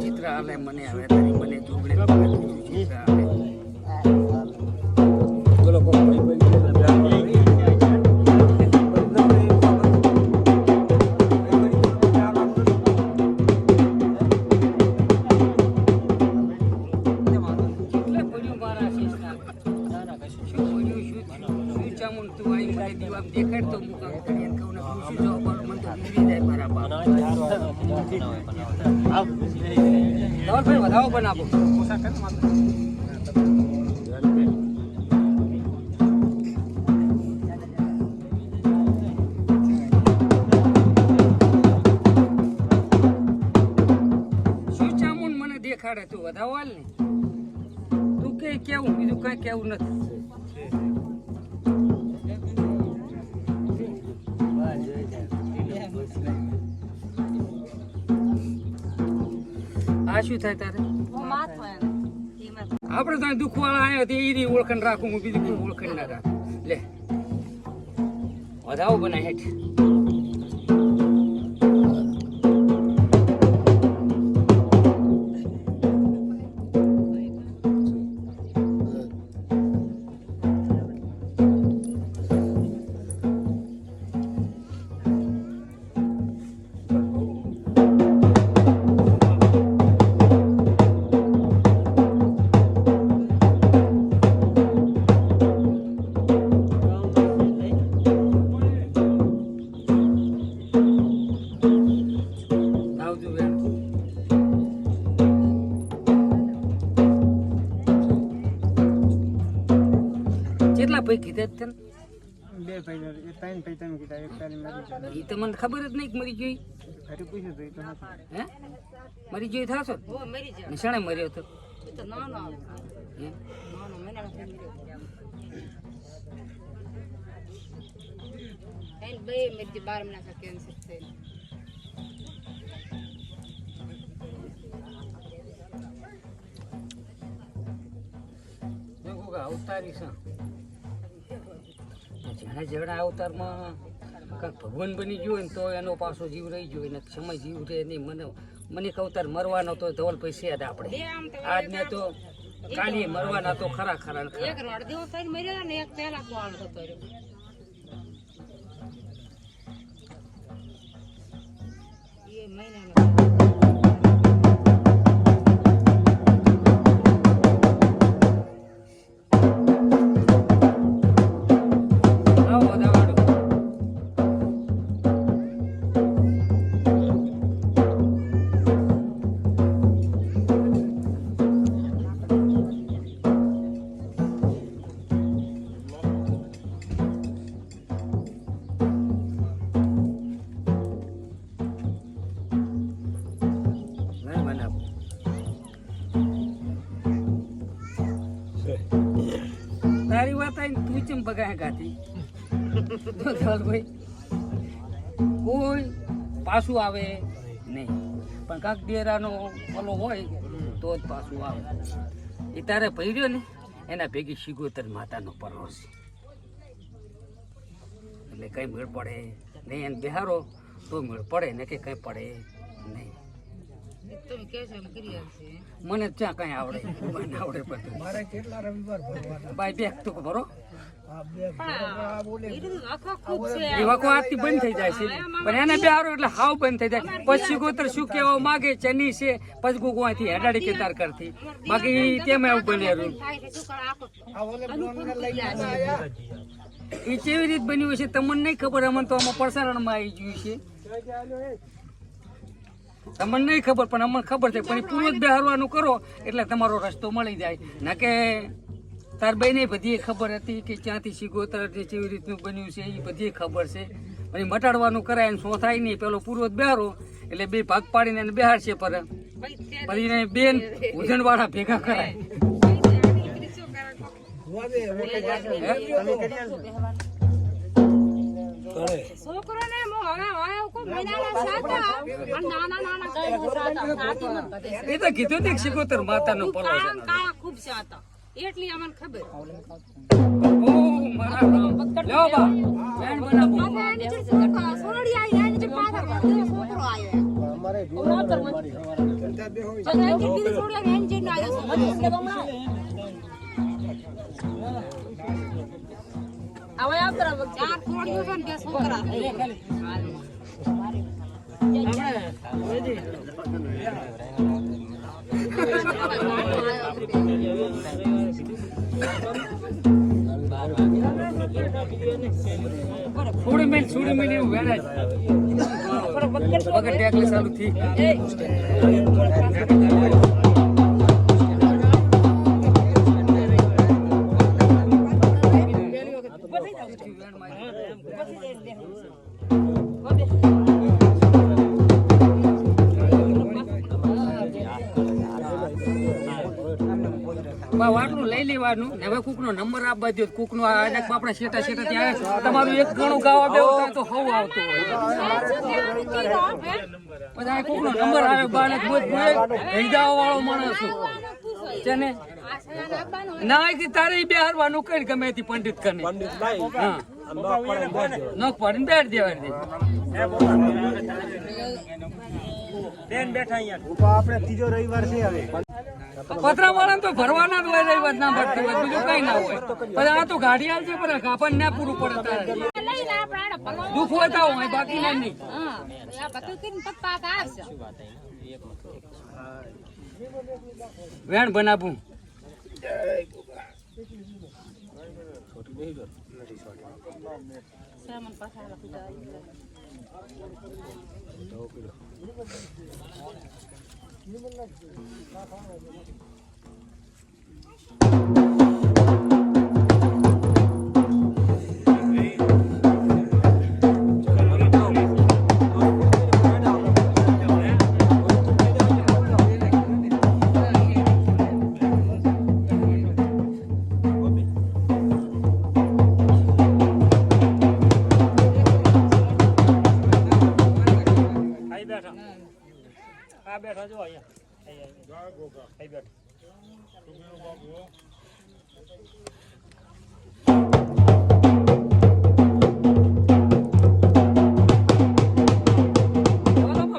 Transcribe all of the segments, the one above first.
ચિત્ર હાલે મને હવે મને વધાવો બનાવો શું ચામુન મને દેખાડે તું વધાવો હાલ ને તું કે કેવું બીજું કઈ કેવું નથી આ શું થાય તારે આપડે તો દુખવાળા આવ્યો તો એની ઓળખાણ રાખું હું બીજું કોઈ ઓળખાણ ના રાખું લે વધાવો બનાય હેઠ કેટલા પૈ કીધા તને બે પૈસા ત્રણ પૈસા કીધા એક તારી મરી એ તો મને ખબર જ નહીં મરી જોઈ ઘરે પૂછ્યું તો એ તો હે મરી જોઈ થાશો નિશાળે મર્યો હતો અવતારી છે જેના જેવડા અવતારમાં કાંઈક ભગવાન બની ગયો ને તો એનો પાછો જીવ રહી ગયો ને સમય જીવ રહે નહીં મને અવતાર મરવાનો તો ધવલ પૈસા જ આપણે આજને તો કાલી મરવાના તો ખરા ખરા તારી વાત આવીને તું ચમ બગાય ગાતી ભાઈ કોઈ પાછું આવે નહીં પણ કાંક ડેરાનો ઓલો હોય તો જ પાછું આવે એ તારે ભર્યો ને એના ભેગી શિગોતર માતાનો પરોસ એટલે કઈ મેળ પડે નહીં એને બિહારો તો મેળ પડે ને કે કઈ પડે નહીં મને ત્યાં કઈ આવડે મને આવડે બધું મારે કેટલા રવિવાર ભરવાના ભાઈ બેગ તો ભરો એ વખો આથી બંધ થઈ જાય છે પણ એને બિહારો એટલે હાવ બંધ થઈ જાય પછી ગોતર શું કહેવા માગે ચની છે પછી ગોગવાથી હેડાડી કેતાર કરતી બાકી તેમ એવું બન્યું એ કેવી રીત બન્યું છે તમને નહીં ખબર અમને તો આમાં પ્રસારણમાં આવી ગયું છે તમને નહીં ખબર પણ અમને ખબર છે પણ પૂરું જ બિહારવાનું કરો એટલે તમારો રસ્તો મળી જાય ના કે તાર બેને બધી ખબર હતી કે ક્યાંથી શિગોતર કેવી રીતનું બન્યું છે એ બધી ખબર છે અને મટાડવાનું કરાય એને શું થાય નહીં પેલો પૂરો જ બિહારો એટલે બે ભાગ પાડીને એને બિહાર છે પર પછી બેન ઉજણવાળા ભેગા કરાય છોકરોને હવે કોઈ મહિનાના સાતા અને નાના ગાયના સાતા સાતી મત બધે એ તો કીધું ને શિકોતર માતાનો પલો છે કાળા ખૂબ સાતા એટલી અમને ખબર ઓ મારા લ્યો બા બેન બનાવો હવે એની જે છોકરા સોરડી આવી એની જે પાછળ છોકરો આવ્યો અમારે અને એની બીજી સોરડી આવી એની જે આવ્યો છે હવે આપરા ચાર સોરડીઓ છે ને બે છોકરા છોડી મેં એવું વેણાય વગર ટેકલી ચાલુ થી વાટલું લઈ લેવાનું ને હવે કુક નો નંબર આપવા દો કુક નો આપણા શેટા ત્યાં તમારું એક ગણું ગાવા બેવું થાય તો હવ આવતું હોય પછી કુક નો નંબર આવે બાળક હૈદાવા વાળો માણસ છું છે ને ના કે તારે બે હારવાનું કઈ ગમે તે પંડિત કરીને હા નોક પાડીને બેઠ દેવાની આપણે ત્રીજો રવિવાર છે હવે પતરા વાળા તો ભરવાના જ હોય રવિવાર ના ભરતી હોય બીજું કઈ ના હોય પણ આ તો ગાડી આવશે પણ કાપડ ના પૂરું પડે તારે દુઃખ હોય તો હોય બાકી ના નહીં વેણ બનાવું બેઠા જો અહીંયા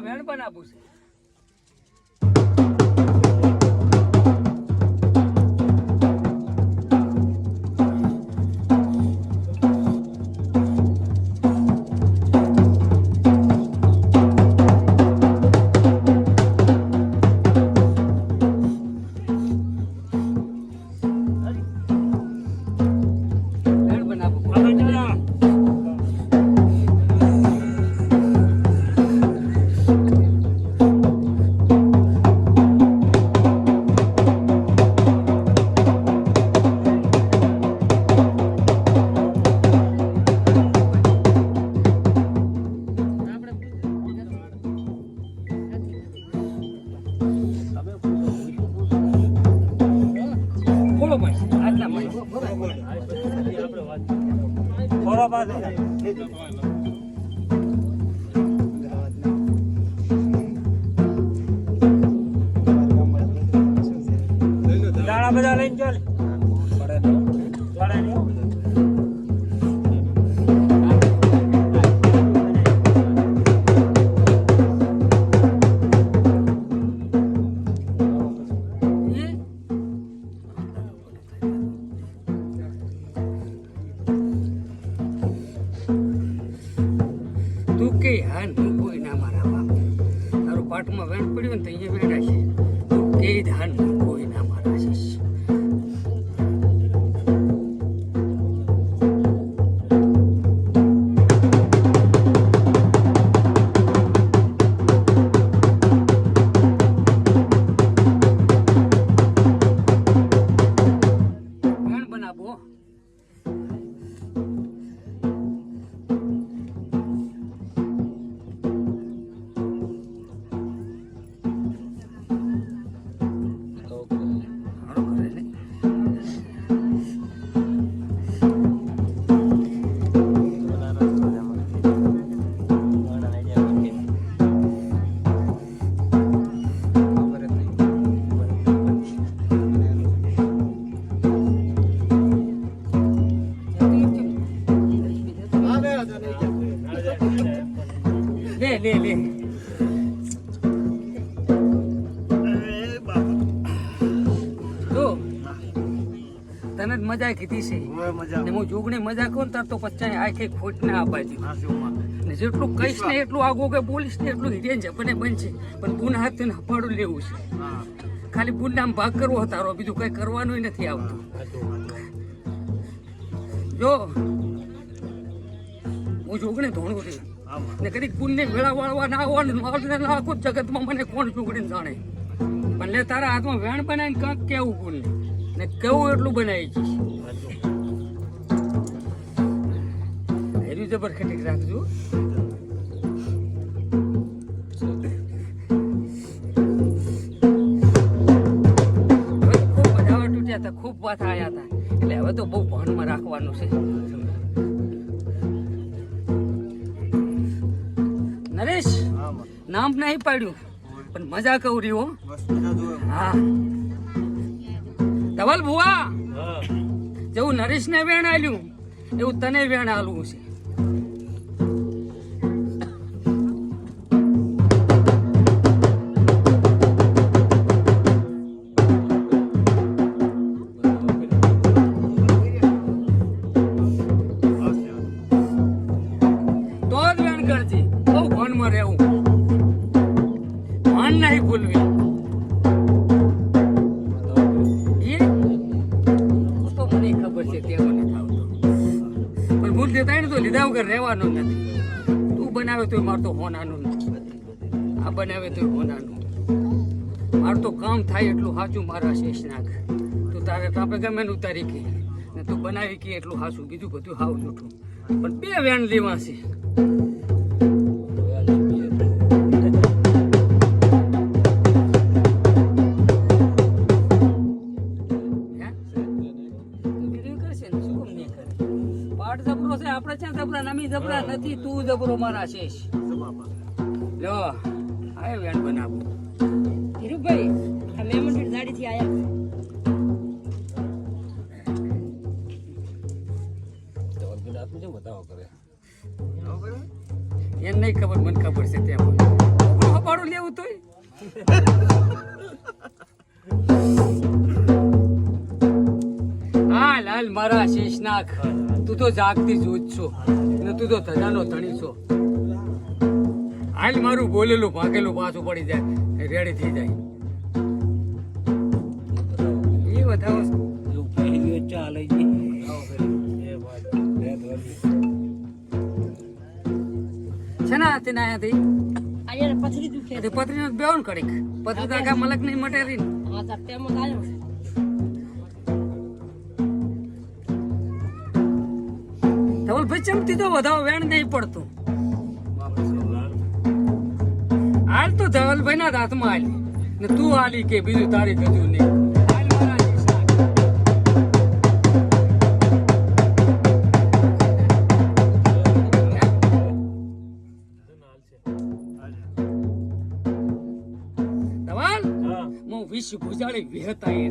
વેણ બનાવું છે દાણા બધા લઈને ચાલ તું કે હા હું કોઈ ના મારા બાપ તારું પાટમાં વેણ પડ્યું ને તો અહીંયા વેડા છે તું કે ધાન હું કોઈ ના મારા શિષ્ય વેણ બનાવો તને જ મજા કીધી છે ને હું જોગણી મજા કહું ને તાર તો પછી આખી ખોટ ના અપાય ને જેટલું કહીશ ને એટલું આગો કે બોલીશ ને એટલું હિરેન છે બને બનશે પણ બુન હાથ ને હપાડું લેવું છે ખાલી બુનના આમ ભાગ કરવો તારો બીજું કઈ કરવાનું નથી આવતું જો હું જોગણી ધોણું છું ને કદી બુનને વેળા વાળવા ના આવવાનું આખું જગતમાં મને કોણ જોગણી જાણે પણ લે તારા હાથમાં વેણ બનાવીને કાંક કેવું બુનને ને કેવું એટલું બનાવી જઈશ હેરી જબર ખટીક રાખજો ખૂબ બધા તૂટ્યા હતા ખૂબ વાત આવ્યા હતા એટલે હવે તો બહુ ભાનમાં રાખવાનું છે નરેશ નામ નહીં પાડ્યું પણ મજા કહું રહ્યો હા ધવલ ભુવા જેવું નરેશ ને વેણ આલ્યું એવું તને વેણ આલવું છે તો જ વેણ કરજે બહુ ભાનમાં રહેવું ભાન નહીં ભૂલવી લીધા વગર રહેવાનું નથી તું બનાવે તો મારે તો હોનાનું આ બનાવે તો હોનાનું મારું તો કામ થાય એટલું સાચું મારા શેષ નાખ તું તારે તાપે ગમે ને ઉતારી કે ને તું બનાવી કે એટલું સાચું બીજું બધું હાવ જૂઠું પણ બે વેણ લેવા છે આપણે છે જબરા નમી જબરા નથી તું જબરો મારા શેષ લો આય વેણ બનાવું ધીરુભાઈ આ મહેમાન ગાડી થી આયા એને નહીં ખબર મને ખબર છે ત્યાં હપાડું લેવું તોય હા લાલ મારા શેષ નાખ તું તો જાગતી જોત છો ને તું તો ધજાનો ધણી છો હાલ મારું બોલેલું ભાગેલું પાછું પડી જાય રેડી થઈ જાય એ બતાવો ચાલે છે ને હાથી ના આયાથી અહીંયા પથરી દુખે પથરી નો બેવન કડીક પથરી તો આખા મલક ની મટેરી હા તાર ટેમ જ આવ્યો ધવલ ભાઈ ચમતી તો વધારે વેણ નહીં પડતું હાલ તો ધવલભાઈ ના હાથમાં હાલી ને તું હાલી કે બીજું તારી કજું નહીં ધવલ હું વિશ ગુજારી વિહતા એ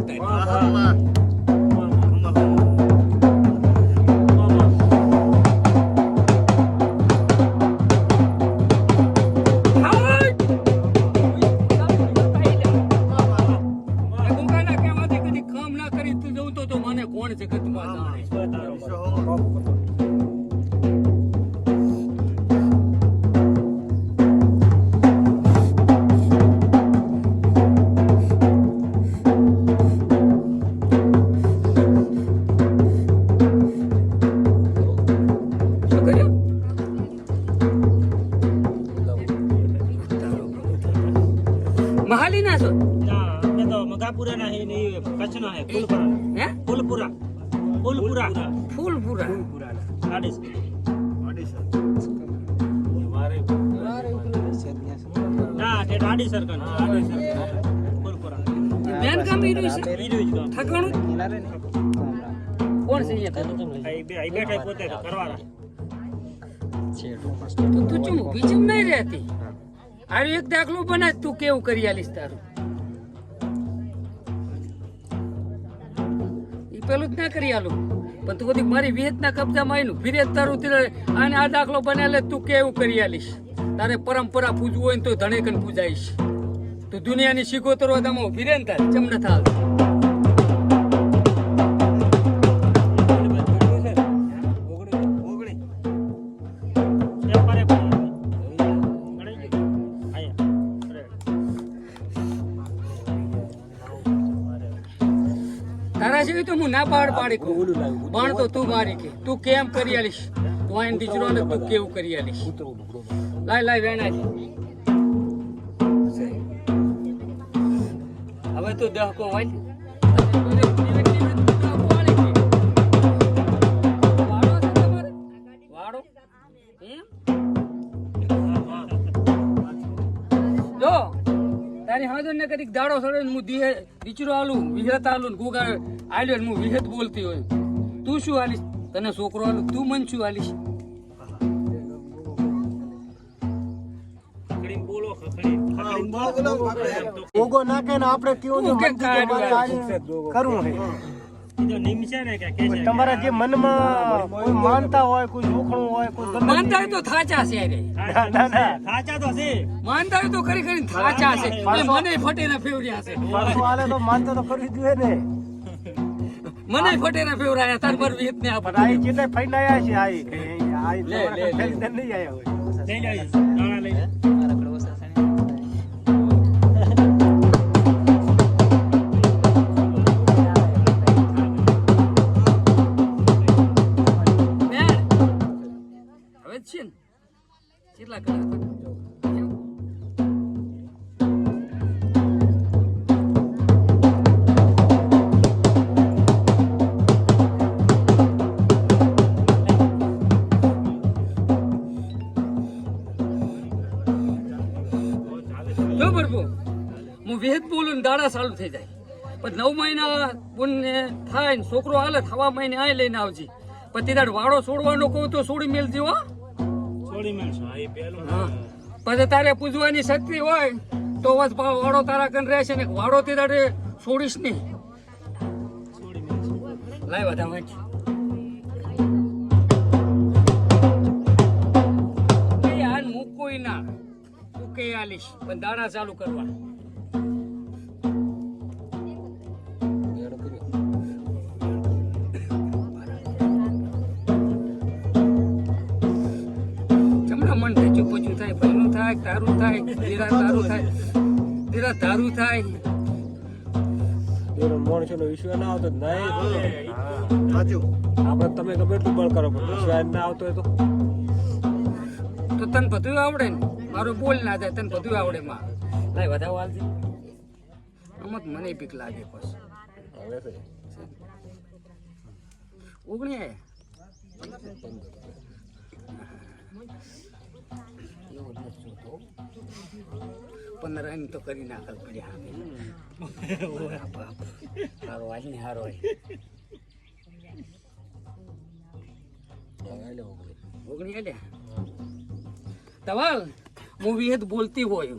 મહાલી ના છો આપણે તો મગાપુરા ના હે ને કચ્છ ના હે ફૂલપુરા ના તે આડી સરકન ફૂલપુરા બેન કામ ઈડ્યું છે ઠકાણું કોણ છે આ બેઠા પોતે કરવાના તું ચુમ બીજું નહીં રહેતી આરું એક દાખલો બનાય તું કેવું કરી આલીશ તારું ઈ પેલું જ ના કરી આલું પણ તું બધી મારી વિહેતના કબજામાં આવીને વિરેત તારું અને આ દાખલો બનાવેલે તું કેવું કરી આલીશ તારે પરંપરા પૂજવું હોય ને તો ધણેકન પૂજાઈશ તું દુનિયાની શીખોતરો તમે ઉભી રે ને તારે ચમ ન થાવ તારા જેવી તો હું ના પાડી કહું પણ તો તું મારી કે તું કેમ કરી આલીશ તું આઈને દીકરો ને તું કેવું કરી આલીશ લાય વેણા હવે તું દહકો વાળ જો તારી હાજર ને કદીક દાડો સડે હું દીચરો આલું વિહત આલું ગુગા આલ્યો હું વિહત બોલતી હોય તું શું આલીશ તને છોકરો આલું તું મન શું આલીશ ઓગો નાખે ને આપણે કેવું કરવું છે તમારા જે મનમાં કોઈ માનતા હોય કોઈ જોખણું હોય કોઈ ગમે માનતા હોય તો થાચા છે રે સાચા તો છે માનતા હોય તો કરી થાચા છે મને ફટેના ફેવર્યા છે પાછું હાલે તો માનતા તો કરવી જોઈએ ને મને ફટેના ફેવરાયા તાર પર વિહત ને પણ આઈ જેટલે ફાઈન આયા છે આઈ નહીં આયા હોય લઈ લે નાણા લઈ લે છે ને કેટલા કલર જો બરબો હું વેદ બોલું ને દાડા ચાલુ થઈ જાય પણ 9 મહિના પુણ્ય થાય ને છોકરો હાલે થવા મહિને આ લઈને આવજી પછી તાર વાળો છોડવાનો કહું તો છોડી મેલજી હો પછી તારે પૂજવાની શક્તિ હોય તો વાળો તારા કન રહેશે ને વાળો તે તારે છોડીશ નહીં લાય બધા વાંચ હાલ મૂકો ના તું કે આલીશ પણ દાણા ચાલુ કરવા મન ભેચું પોચું થાય પહેલું થાય તારું થાય ધીરા તારું થાય ધીરા તારું થાય માણસોનો વિશ્વાસ ના આવતો નહીં આપણે તમે ગમે એટલું બળ કરો પણ વિશ્વાસ ના આવતો હોય તો તને બધું આવડે ને મારું બોલ ના જાય તને બધું આવડે માં લાય વધાવો હાલજે અમત મને બીક લાગે પછી ઓગણી પંદર તો કરી નાખલ પડ્યા હારો હાલ ને હારો ઓગણી હાલ્યા તવાલ મૂવી જ બોલતી હોય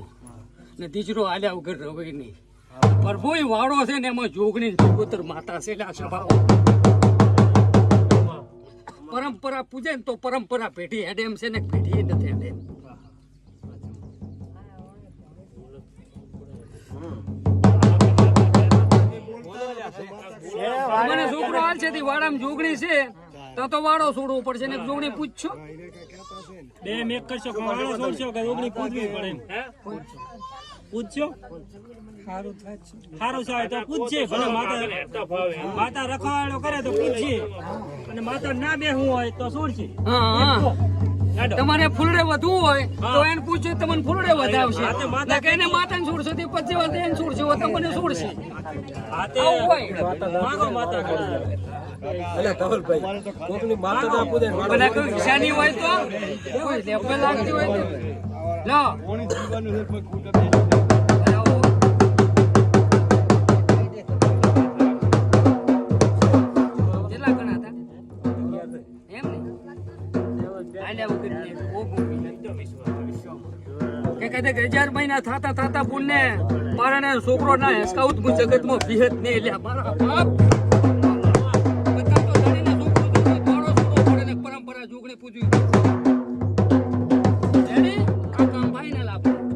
ને દીકરો હાલ્યા વગર રવે નહીં પર બોય વાળો છે ને એમાં જોગણી જોગોતર માતા છે એટલે આ સ્વભાવ પરંપરા પૂજે ને તો પરંપરા પેઢી હેડે એમ છે ને પેઢી નથી હેડે મને છોકરો હાલ છે વાડામાં જોગણી છે તો વાળો છોડવો પડશે ને જોગણી પૂછશો બે મેક કરશો વાળો છોડશો કે જોગણી પૂછવી પડે પૂછશો સારું થાય તો પૂછજે ભલે માતા રખવાડો કરે તો પૂછજે અને માતા ના બેહવું હોય તો છોડશે તમારે ફૂલડે વધવું હોય તો એને પૂછ્યું તમને ફૂલડે વધાવશે એને માતાને છોડશો તે પછી એને છોડશે તમને છોડશે ઈશાની હોય તો લાગતી હોય લો કેટલા ગણા હતા એમ ને કે 1000 મહિના થતા પુણ્ય મારા છોકરો ના હેસકાઉત જગત માં વિહત ને લ્યા મારા બાપ પરંપરા જોગણી પૂજવી આ કામ ફાઈનલ આપણે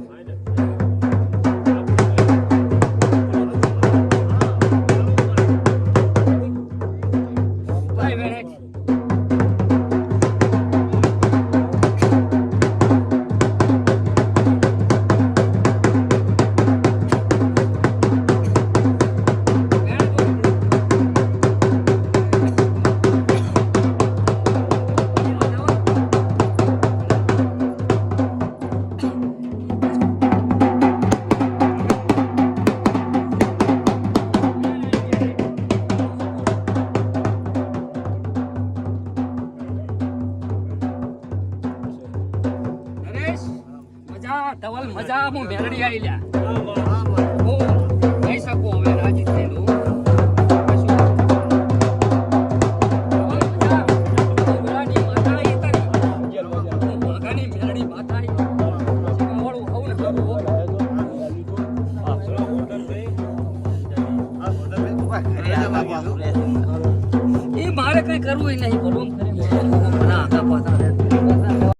હું મેરડી આઈ લ્યા હું કહી શકું હવે રાજી થઈને હું. ઉગરાની માતા આઈ તારી. હું વાઘાની મેરડી માતા આઈ. મોડું હોઉં ને હારું હોઉં. એ મારે કઈ કરવું નહીં બોલું ના કાપા